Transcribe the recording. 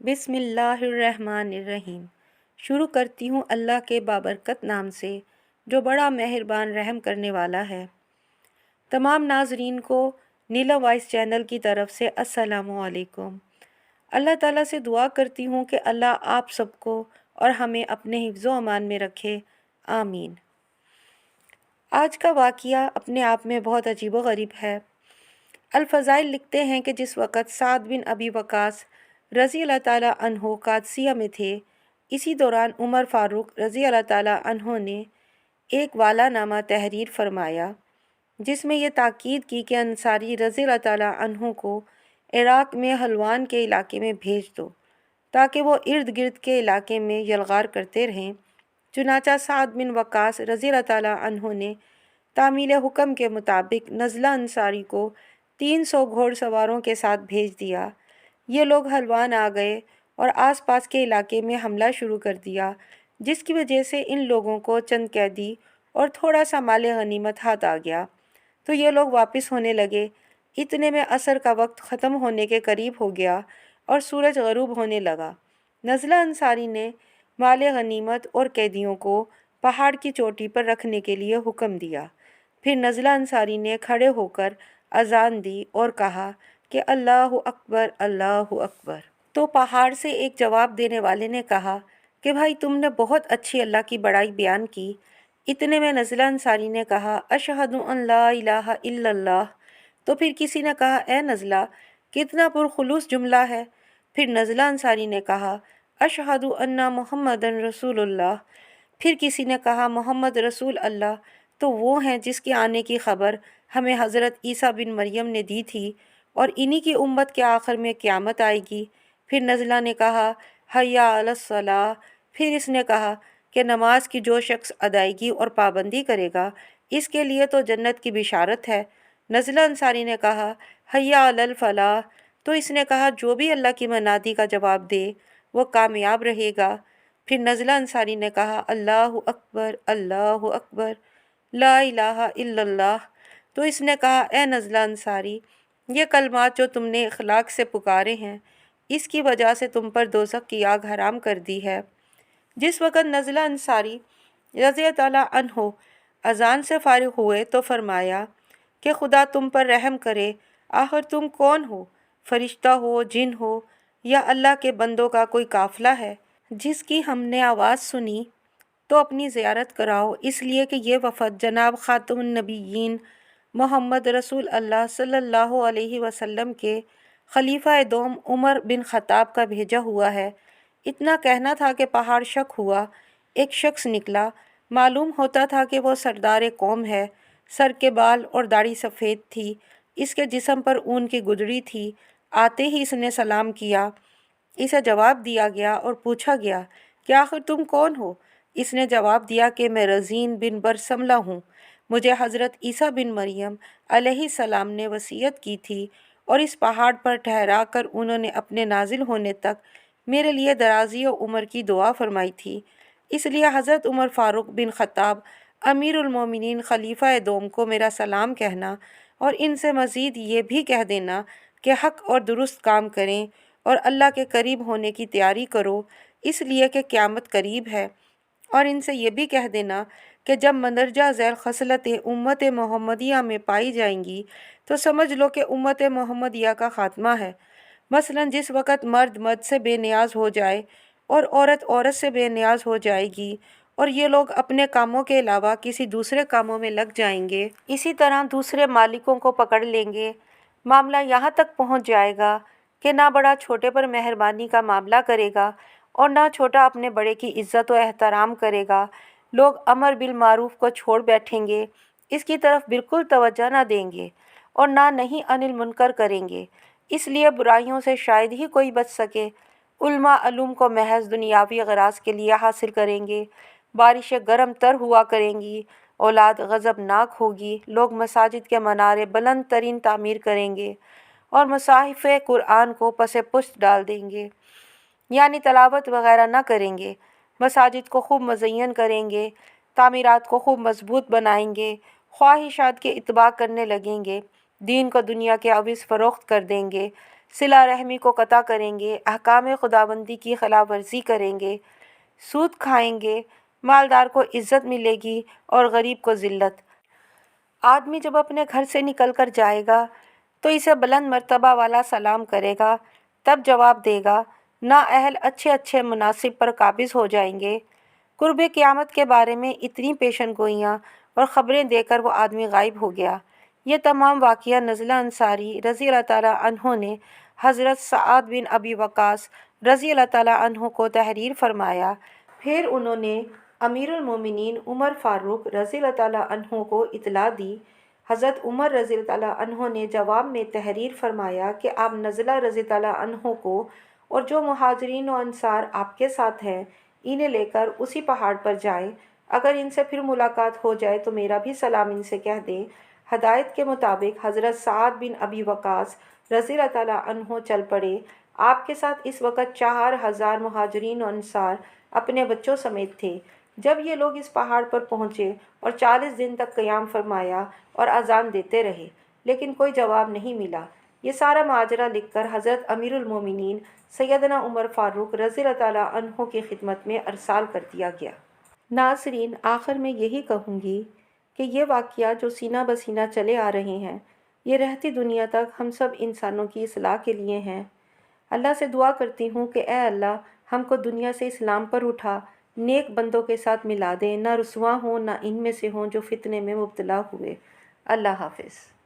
بسم اللہ الرحمن الرحیم۔ شروع کرتی ہوں اللہ کے بابرکت نام سے جو بڑا مہربان رحم کرنے والا ہے۔ تمام ناظرین کو نیلا وائس چینل کی طرف سے السلام علیکم۔ اللہ تعالیٰ سے دعا کرتی ہوں کہ اللہ آپ سب کو اور ہمیں اپنے حفظ و امان میں رکھے، آمین۔ آج کا واقعہ اپنے آپ میں بہت عجیب و غریب ہے۔ الفضائل لکھتے ہیں کہ جس وقت سعد بن ابی وقاص رضی اللہ تعالیٰ عنہ قادسیہ میں تھے، اسی دوران عمر فاروق رضی اللہ تعالیٰ عنہ نے ایک والا نامہ تحریر فرمایا جس میں یہ تاکید کی کہ انصاری رضی اللہ تعالیٰ عنہ کو عراق میں حلوان کے علاقے میں بھیج دو تاکہ وہ ارد گرد کے علاقے میں یلغار کرتے رہیں۔ چنانچہ سعد بن وقاص رضی اللہ تعالیٰ عنہ نے تعمیل حکم کے مطابق نزلہ انصاری کو 300 گھوڑ سواروں کے ساتھ بھیج دیا۔ یہ لوگ حلوان آ گئے اور آس پاس کے علاقے میں حملہ شروع کر دیا، جس کی وجہ سے ان لوگوں کو چند قیدی اور تھوڑا سا مال غنیمت ہاتھ آ گیا، تو یہ لوگ واپس ہونے لگے۔ اتنے میں عصر کا وقت ختم ہونے کے قریب ہو گیا اور سورج غروب ہونے لگا۔ نزلہ انصاری نے مال غنیمت اور قیدیوں کو پہاڑ کی چوٹی پر رکھنے کے لیے حکم دیا۔ پھر نزلہ انصاری نے کھڑے ہو کر اذان دی اور کہا کہ اللہ اکبر اللہ اکبر۔ تو پہاڑ سے ایک جواب دینے والے نے کہا کہ بھائی تم نے بہت اچھی اللہ کی بڑائی بیان کی۔ اتنے میں نزلہ انصاری نے کہا اشہد ان لا الہ الا اللہ۔ تو پھر کسی نے کہا اے نزلہ کتنا پرخلوص جملہ ہے۔ پھر نزلہ انصاری نے کہا اشہد ان محمد رسول اللہ۔ پھر کسی نے کہا محمد رسول اللہ تو وہ ہیں جس کے آنے کی خبر ہمیں حضرت عیسیٰ بن مریم نے دی تھی اور انہی کی امت کے آخر میں قیامت آئے گی۔ پھر نزلہ نے کہا حی علی الصلاۃ۔ پھر اس نے کہا کہ نماز کی جو شخص ادائیگی اور پابندی کرے گا اس کے لیے تو جنت کی بشارت ہے۔ نزلہ انصاری نے کہا حی علی الفلاح۔ تو اس نے کہا جو بھی اللہ کی منادی کا جواب دے وہ کامیاب رہے گا۔ پھر نزلہ انصاری نے کہا اللہ اکبر لا الہ الا اللہ۔ تو اس نے کہا اے نزلہ انصاری یہ کلمات جو تم نے اخلاق سے پکارے ہیں اس کی وجہ سے تم پر دوزخ کی آگ حرام کر دی ہے۔ جس وقت نزلہ انصاری رضی تعالیٰ عنہ اذان سے فارغ ہوئے تو فرمایا کہ خدا تم پر رحم کرے، آخر تم کون ہو؟ فرشتہ ہو، جن ہو یا اللہ کے بندوں کا کوئی قافلہ ہے جس کی ہم نے آواز سنی تو اپنی زیارت کراؤ، اس لیے کہ یہ وفد جناب خاتم النبیین محمد رسول اللہ صلی اللہ علیہ وسلم کے خلیفہ دوم عمر بن خطاب کا بھیجا ہوا ہے۔ اتنا کہنا تھا کہ پہاڑ شک ہوا۔ ایک شخص نکلا، معلوم ہوتا تھا کہ وہ سردار قوم ہے، سر کے بال اور داڑھی سفید تھی، اس کے جسم پر اون کی گدڑی تھی۔ آتے ہی اس نے سلام کیا، اسے جواب دیا گیا اور پوچھا گیا کہ آخر تم کون ہو؟ اس نے جواب دیا کہ میں رزین بن برسملہ ہوں، مجھے حضرت عیسیٰ بن مریم علیہ السلام نے وصیت کی تھی اور اس پہاڑ پر ٹھہرا کر انہوں نے اپنے نازل ہونے تک میرے لیے درازی و عمر کی دعا فرمائی تھی، اس لیے حضرت عمر فاروق بن خطاب امیر المومنین خلیفہ دوم کو میرا سلام کہنا اور ان سے مزید یہ بھی کہہ دینا کہ حق اور درست کام کریں اور اللہ کے قریب ہونے کی تیاری کرو اس لیے کہ قیامت قریب ہے، اور ان سے یہ بھی کہہ دینا کہ جب مندرجہ ذیل خصلتیں امت محمدیہ میں پائی جائیں گی تو سمجھ لو کہ امت محمدیہ کا خاتمہ ہے۔ مثلا جس وقت مرد مرد سے بے نیاز ہو جائے اور عورت عورت سے بے نیاز ہو جائے گی اور یہ لوگ اپنے کاموں کے علاوہ کسی دوسرے کاموں میں لگ جائیں گے، اسی طرح دوسرے مالکوں کو پکڑ لیں گے، معاملہ یہاں تک پہنچ جائے گا کہ نہ بڑا چھوٹے پر مہربانی کا معاملہ کرے گا اور نہ چھوٹا اپنے بڑے کی عزت و احترام کرے گا، لوگ امر بالمعروف کو چھوڑ بیٹھیں گے، اس کی طرف بالکل توجہ نہ دیں گے اور نہ نہی عن المنکر کریں گے، اس لیے برائیوں سے شاید ہی کوئی بچ سکے۔ علماء علوم کو محض دنیاوی اغراض کے لیے حاصل کریں گے، بارشیں گرم تر ہوا کریں گی، اولاد غضبناک ہوگی، لوگ مساجد کے منارے بلند ترین تعمیر کریں گے اور مصاحف قرآن کو پس پشت ڈال دیں گے، یعنی تلاوت وغیرہ نہ کریں گے، مساجد کو خوب مزین کریں گے، تعمیرات کو خوب مضبوط بنائیں گے، خواہشات کے اتباع کرنے لگیں گے، دین کو دنیا کے عوض فروخت کر دیں گے، صلہ رحمی کو قطع کریں گے، احکام خداوندی کی خلاف ورزی کریں گے، سود کھائیں گے، مالدار کو عزت ملے گی اور غریب کو ذلت۔ آدمی جب اپنے گھر سے نکل کر جائے گا تو اسے بلند مرتبہ والا سلام کرے گا، تب جواب دے گا، نااہل اچھے اچھے مناصب پر قابض ہو جائیں گے۔ قرب قیامت کے بارے میں اتنی پیشن گوئیاں اور خبریں دے کر وہ آدمی غائب ہو گیا۔ یہ تمام واقعہ نزلہ انصاری رضی اللہ تعالیٰ عنہ نے حضرت سعد بن ابی وقاص رضی اللہ تعالیٰ عنہ کو تحریر فرمایا۔ پھر انہوں نے امیر المومنین عمر فاروق رضی اللہ تعالیٰ عنہ کو اطلاع دی۔ حضرت عمر رضی اللہ تعالیٰ عنہ نے جواب میں تحریر فرمایا کہ آپ نزلہ رضی اللہ عنہ کو اور جو مہاجرین و انصار آپ کے ساتھ ہیں انہیں لے کر اسی پہاڑ پر جائیں، اگر ان سے پھر ملاقات ہو جائے تو میرا بھی سلام ان سے کہہ دیں۔ ہدایت کے مطابق حضرت سعد بن ابی وقاص رضی اللہ تعالیٰ عنہ چل پڑے۔ آپ کے ساتھ اس وقت 4000 مہاجرین و انصار اپنے بچوں سمیت تھے۔ جب یہ لوگ اس پہاڑ پر پہنچے اور 40 دن تک قیام فرمایا اور اذان دیتے رہے، لیکن کوئی جواب نہیں ملا۔ یہ سارا ماجرا لکھ کر حضرت امیر المومنین سیدنا عمر فاروق رضی اللہ تعالیٰ عنہ کی خدمت میں ارسال کر دیا گیا۔ ناظرین، آخر میں یہی کہوں گی کہ یہ واقعہ جو سینہ بسینہ چلے آ رہے ہیں، یہ رہتی دنیا تک ہم سب انسانوں کی اصلاح کے لیے ہیں۔ اللہ سے دعا کرتی ہوں کہ اے اللہ ہم کو دنیا سے اسلام پر اٹھا نیک بندوں کے ساتھ ملا دے، نہ رسوا ہوں نہ ان میں سے ہوں جو فتنے میں مبتلا ہوئے۔ اللہ حافظ۔